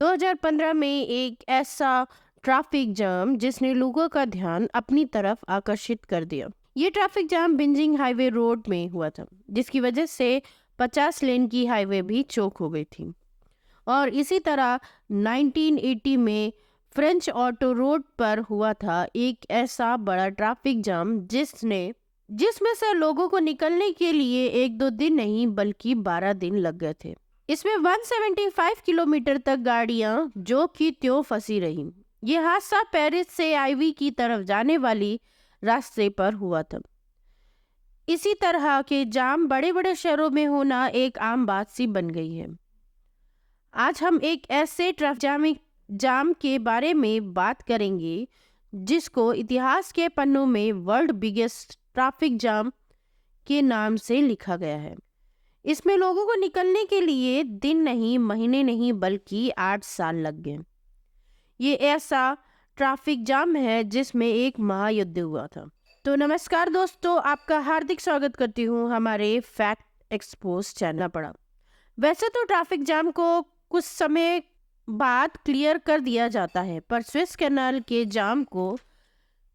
2015 में एक ऐसा ट्रैफिक जाम जिसने लोगों का ध्यान अपनी तरफ आकर्षित कर दिया। ये traffic jam bingeing highway road में हुआ था, जिसकी वजह से 50 लेन की हाईवे भी चौक हो गई थी। और इसी तरह 1980 में फ्रेंच ऑटो रोड पर हुआ था एक ऐसा बड़ा ट्रैफिक जाम जिसमें से लोगों को निकलने के लिए 1-2 दिन नहीं बल्कि 12 दिन लग गए थे। इसमें 175 किलोमीटर तक गाड़ियां जो कि त्यों फंसी रही। ये हादसा पेरिस से आईवी की तरफ जाने वाली रास्ते पर हुआ था। इसी तरह के जाम बड़े बड़े शहरों में होना एक आम बात सी बन गई है। आज हम एक ऐसे ट्रैफिक जाम के बारे में बात करेंगे जिसको इतिहास के पन्नों में वर्ल्ड बिगेस्ट ट्रैफिक जाम के नाम से लिखा गया है। इसमें लोगों को निकलने के लिए दिन नहीं, महीने नहीं बल्कि 8 साल लग गए। ये ऐसा ट्रैफिक जाम है जिसमें एक महायुद्ध हुआ था। तो नमस्कार दोस्तों, आपका हार्दिक स्वागत करती हूँ हमारे फैक्ट एक्सपोज चैनल पर। वैसे तो ट्रैफिक जाम को कुछ समय बाद क्लियर कर दिया जाता है, पर स्विस कैनाल के जाम को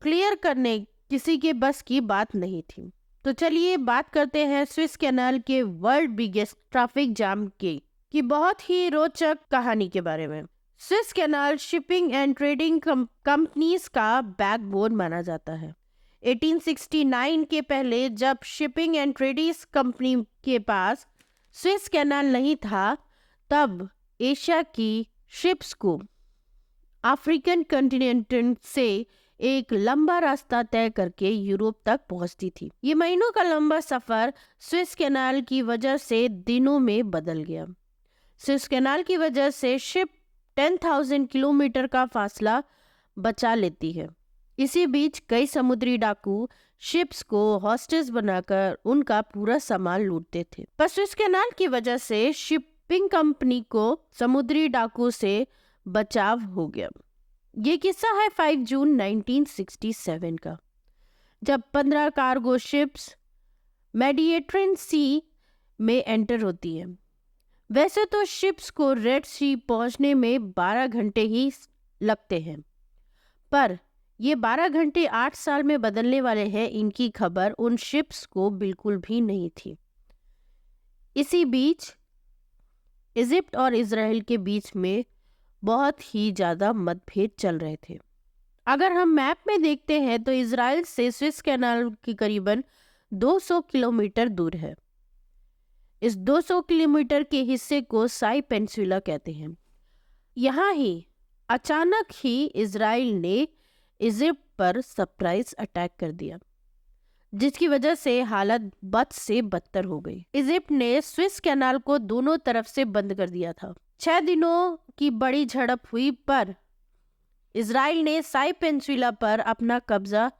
क्लियर करने किसी के बस की बात नहीं थी। तो चलिए बात करते हैं स्विस कैनाल के वर्ल्ड बिगेस्ट ट्रैफिक जाम की बहुत ही रोचक कहानी के बारे में। Swiss canal shipping and trading companies का बैकबोन माना जाता है। 1869 के पहले जब शिपिंग एंड ट्रेडिंग कंपनी के पास स्विस कैनाल नहीं था, तब एशिया की शिप्स को अफ्रीकन कॉन्टिनेंट से एक लंबा रास्ता तय करके यूरोप तक पहुंचती थी। ये महीनों का लंबा सफर स्विस कैनाल की वजह से दिनों में बदल गया। स्विस कैनाल की वजह से शिप 10,000 किलोमीटर का फासला बचा लेती है। इसी बीच कई समुद्री डाकू शिप्स को हॉस्टेज बनाकर उनका पूरा सामान लूटते थे। पर स्विस कैनाल की वजह से शिपिंग कंपनी को समुद्री डाकू से बचाव हो गया। ये किस्सा है 5 जून 1967 का, जब 15 कार्गो शिप्स मेडिटेरेनियन सी में एंटर होती है। वैसे तो शिप्स को रेड सी पहुंचने में 12 घंटे ही लगते हैं, पर ये 12 घंटे 8 साल में बदलने वाले हैं, इनकी खबर उन शिप्स को बिल्कुल भी नहीं थी। इसी बीच इजिप्ट और इजराइल के बीच में बहुत ही ज़्यादा मतभेद चल रहे थे। अगर हम मैप में देखते हैं तो इजराइल से स्विस कैनाल की करीबन 200 किलोमीटर दूर है। इस 200 किलोमीटर के हिस्से को साई पेनिनसुला कहते हैं। यहाँ ही अचानक ही इजराइल ने इजिप्ट पर सरप्राइज अटैक कर दिया, जिसकी वजह से हालत बद से बदतर हो गई। इजिप्ट ने स्विस कैनाल को दोनों तरफ से बंद कर दिया था। 6 दिनों की बड़ी झड़प हुई, पर इजराइल ने साई पेनिनसुला पर अपना कब्जा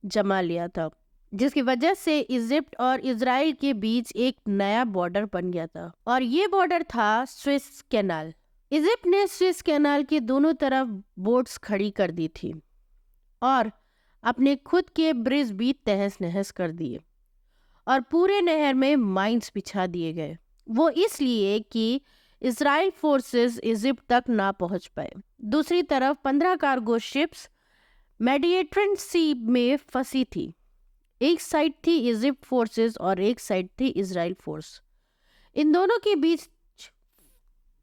जमा लिया था, जिसकी वजह से इजिप्ट और इजराइल के बीच एक नया बॉर्डर बन गया था, और ये बॉर्डर था स्विस कैनाल। इजिप्ट ने स्विस कैनाल के दोनों तरफ बोट्स खड़ी कर दी थी और अपने खुद के ब्रिज भी तहस नहस कर दिए, और पूरे नहर में माइंस बिछा दिए गए। वो इसलिए कि इजराइल फोर्सेस इजिप्ट तक ना पहुंच पाए। दूसरी तरफ 15 कार्गो शिप्स मेडिटेरेनियन सी में फंसी थी। एक साइड थी इजिप्ट फोर्सेस और एक साइड थी इजराइल फोर्स। इन दोनों के बीच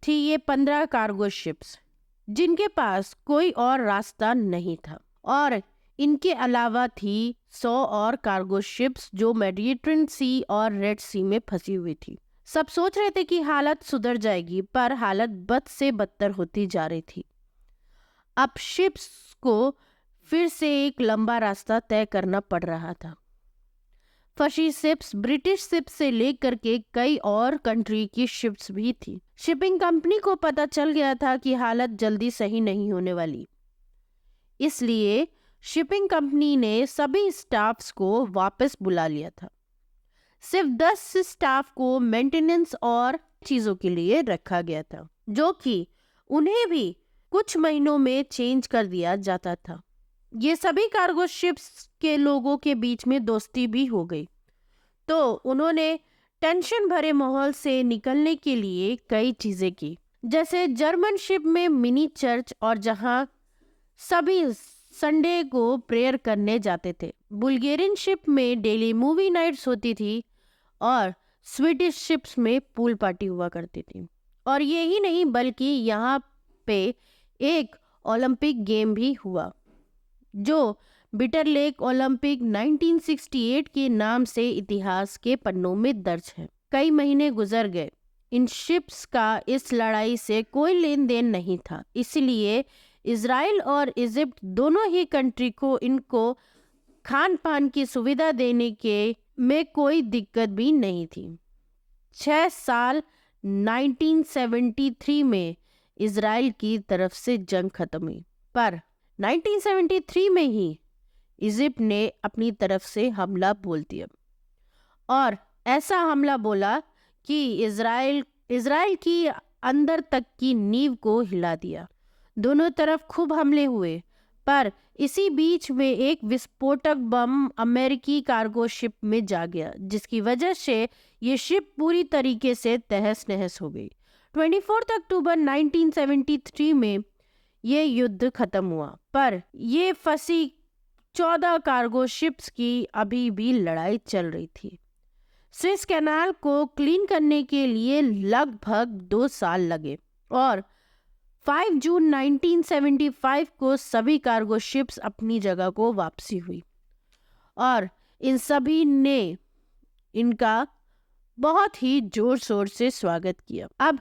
थी ये 15 कार्गो शिप्स, जिनके पास कोई और रास्ता नहीं था, और इनके अलावा थी 100 और कार्गो शिप्स जो मेडिटेरेनियन सी और रेड सी में फंसी हुई थी। सब सोच रहे थे कि हालत सुधर जाएगी, पर हालत बद से बदतर होती जा रही थी। अब शिप्स को फिर से एक लंबा रास्ता तय करना पड़ रहा था। फंसी शिप्स ब्रिटिश शिप्स से लेकर के कई और कंट्री की शिप्स भी थी। शिपिंग कंपनी को पता चल गया था कि हालत जल्दी सही नहीं होने वाली, इसलिए शिपिंग कंपनी ने सभी स्टाफ्स को वापस बुला लिया था। सिर्फ 10 स्टाफ को मेंटेनेंस और चीजों के लिए रखा गया था, जो कि उन्हें भी कुछ महीनों में चेंज कर दिया जाता था। ये सभी कार्गो शिप्स के लोगों के बीच में दोस्ती भी हो गई, तो उन्होंने टेंशन भरे माहौल से निकलने के लिए कई चीजें की। जैसे जर्मन शिप में मिनी चर्च और जहां सभी संडे को प्रेयर करने जाते थे। बुल्गेरियन शिप में डेली मूवी नाइट्स होती थी और स्वीडिश शिप्स में पूल पार्टी हुआ करती थी। और ये ही नहीं बल्कि यहाँ पे एक ओलंपिक गेम भी हुआ जो बिटर लेक ओलंपिक 1968 के नाम से इतिहास के पन्नों में दर्ज है। कई महीने गुजर गए, इन शिप्स का इस लड़ाई से कोई लेन देन नहीं था, इसलिए इजराइल और इजिप्ट दोनों ही कंट्री को इनको खान पान की सुविधा देने के में कोई दिक्कत भी नहीं थी। 6 साल 1973 में इजराइल की तरफ से जंग खत्म हुई, पर 1973 में ही इजिप्ट ने अपनी तरफ से हमला बोल दिया और ऐसा हमला बोला कि इजराइल की अंदर तक की नींव को हिला दिया। दोनों तरफ खूब हमले हुए, पर इसी बीच में एक विस्फोटक बम अमेरिकी कार्गो शिप में जा गया, जिसकी वजह से ये शिप पूरी तरीके से तहस नहस हो गई। 24 अक्टूबर 1973 में ये युद्ध खत्म हुआ, पर ये फंसी 14 कार्गो शिप्स की अभी भी लड़ाई चल रही थी। स्विस कैनाल को क्लीन करने के लिए लगभग 2 साल लगे और 5 जून 1975 को सभी कार्गो शिप्स अपनी जगह को वापसी हुई और इन सभी ने इनका बहुत ही जोर शोर से स्वागत किया। अब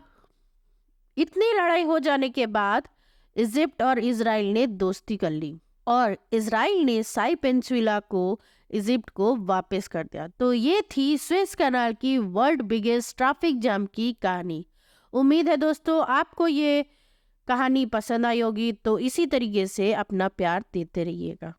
इतनी लड़ाई हो जाने के बाद इजिप्ट और इजराइल ने दोस्ती कर ली और इजराइल ने साई पेनिनसुला को इजिप्ट को वापस कर दिया। तो ये थी स्विस कैनाल की वर्ल्ड बिगेस्ट ट्रैफिक जाम की कहानी। उम्मीद है दोस्तों आपको ये कहानी पसंद आई होगी, तो इसी तरीके से अपना प्यार देते रहिएगा।